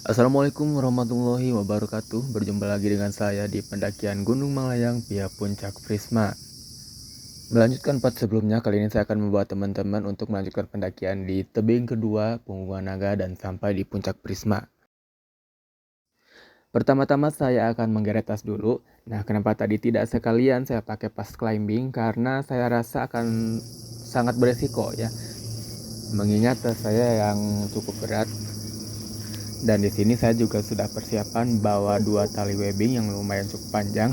Assalamualaikum warahmatullahi wabarakatuh. Berjumpa lagi dengan saya di pendakian Gunung Malayang via Puncak Prisma. Melanjutkan part sebelumnya, kali ini saya akan membawa teman-teman untuk melanjutkan pendakian di tebing kedua, Punggungan Naga, dan sampai di Puncak Prisma. Pertama-tama saya akan menggeret tas dulu. Nah, kenapa tadi tidak sekalian saya pakai pas climbing? Karena saya rasa akan sangat beresiko ya, mengingat tas saya yang cukup berat. Dan di sini saya juga sudah persiapan bawa 2 tali webbing yang lumayan cukup panjang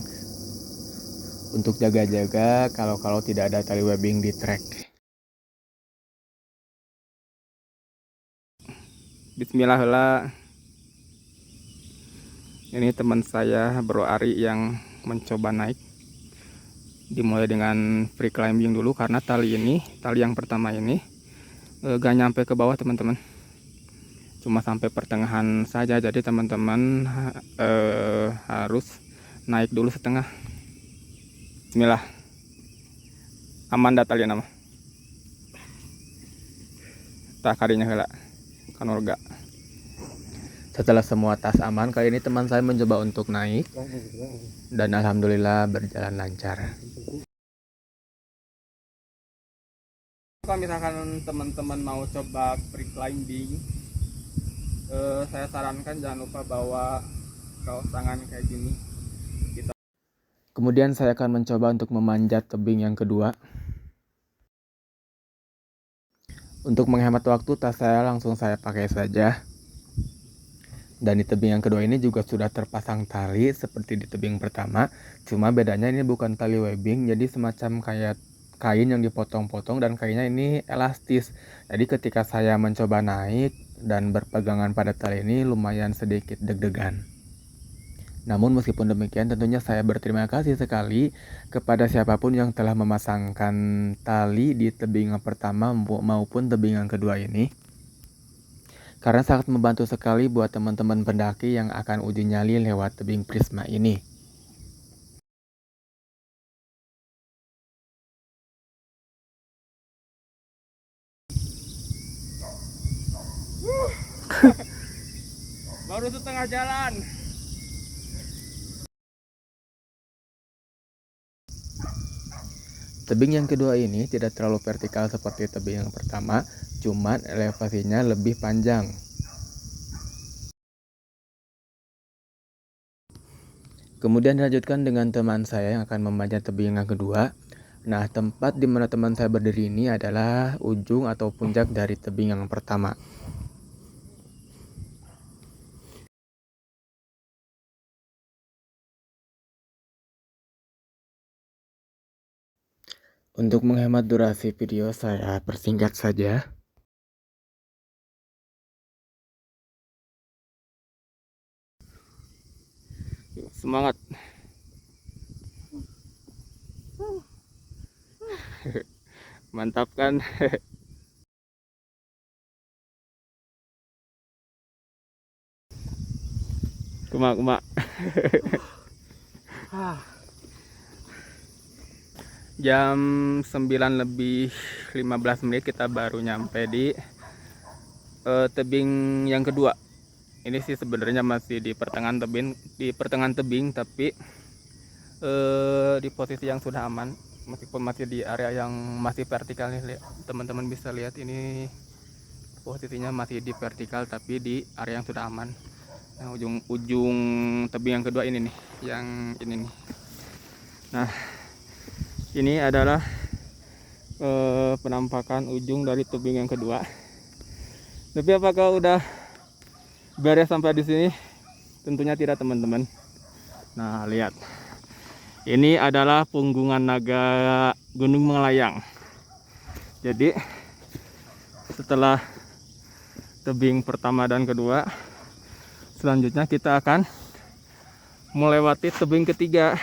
untuk jaga-jaga kalau tidak ada tali webbing di trek. Bismillah lah. Ini teman saya Bro Ari yang mencoba naik. Dimulai dengan free climbing dulu karena tali yang pertama ini gak nyampe ke bawah teman-teman. Cuma sampai pertengahan saja, jadi teman-teman harus naik dulu setengah. Bismillah. Aman dah tali nama. Tak kadinya heula. Kanurga. Setelah semua tas aman, kali ini teman saya mencoba untuk naik dan alhamdulillah berjalan lancar. Kalau misalkan teman-teman mau coba free climbing, saya sarankan jangan lupa bawa kaos tangan kayak gini. Kemudian saya akan mencoba untuk memanjat tebing yang kedua. Untuk menghemat waktu, tas saya langsung saya pakai saja. Dan di tebing yang kedua ini juga sudah terpasang tali seperti di tebing pertama. Cuma bedanya ini bukan tali webbing, jadi semacam kayak kain yang dipotong-potong dan kainnya ini elastis. Jadi ketika saya mencoba naik dan berpegangan pada tali ini lumayan sedikit deg-degan. Namun meskipun demikian tentunya saya berterima kasih sekali kepada siapapun yang telah memasangkan tali di tebing yang pertama maupun tebing yang kedua ini. Karena sangat membantu sekali buat teman-teman pendaki yang akan uji nyali lewat tebing Prisma ini. Baru setengah jalan. Tebing yang kedua ini tidak terlalu vertikal seperti tebing yang pertama, cuman elevasinya lebih panjang. Kemudian dilanjutkan dengan teman saya yang akan memanjat tebing yang kedua. Nah, tempat di mana teman saya berdiri ini adalah ujung atau puncak dari tebing yang pertama. Untuk menghemat durasi video, saya persingkat saja. Semangat. Mantap kan? Kumak. Jam 9 lebih 15 menit kita baru nyampe di tebing yang kedua. Ini sih sebenarnya masih di pertengahan tebing tapi di posisi yang sudah aman, meskipun masih di area yang masih vertikal nih. Teman-teman bisa lihat ini posisinya masih di vertikal tapi di area yang sudah aman. Nah, ujung tebing yang kedua ini nih, yang ini nih. Nah, ini adalah penampakan ujung dari tebing yang kedua. Tapi apakah udah beres sampai di sini? Tentunya tidak, teman-teman. Nah, lihat. Ini adalah Punggungan Naga Gunung Malayang. Jadi setelah tebing pertama dan kedua, selanjutnya kita akan melewati tebing ketiga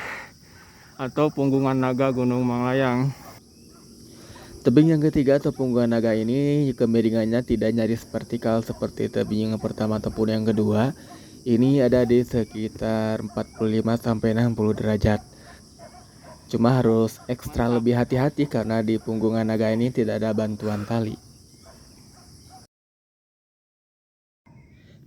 atau Punggungan Naga Gunung Malayang. Tebing yang ketiga atau Punggungan Naga ini kemiringannya tidak nyaris vertikal seperti tebing yang pertama ataupun yang kedua. Ini ada di sekitar 45-60 derajat. Cuma harus ekstra lebih hati-hati karena di Punggungan Naga ini tidak ada bantuan tali.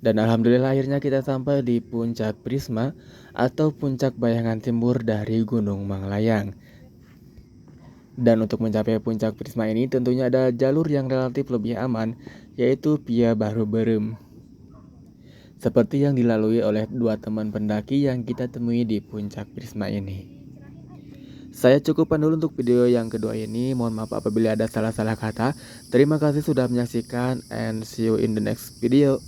Dan alhamdulillah akhirnya kita sampai di puncak Prisma atau puncak bayangan timur dari Gunung Manglayang. Dan untuk mencapai puncak Prisma ini tentunya ada jalur yang relatif lebih aman, yaitu via Baru Berem. Seperti yang dilalui oleh dua teman pendaki yang kita temui di puncak Prisma ini. Saya cukupkan dulu untuk video yang kedua ini. Mohon maaf apabila ada salah-salah kata. Terima kasih sudah menyaksikan and see you in the next video.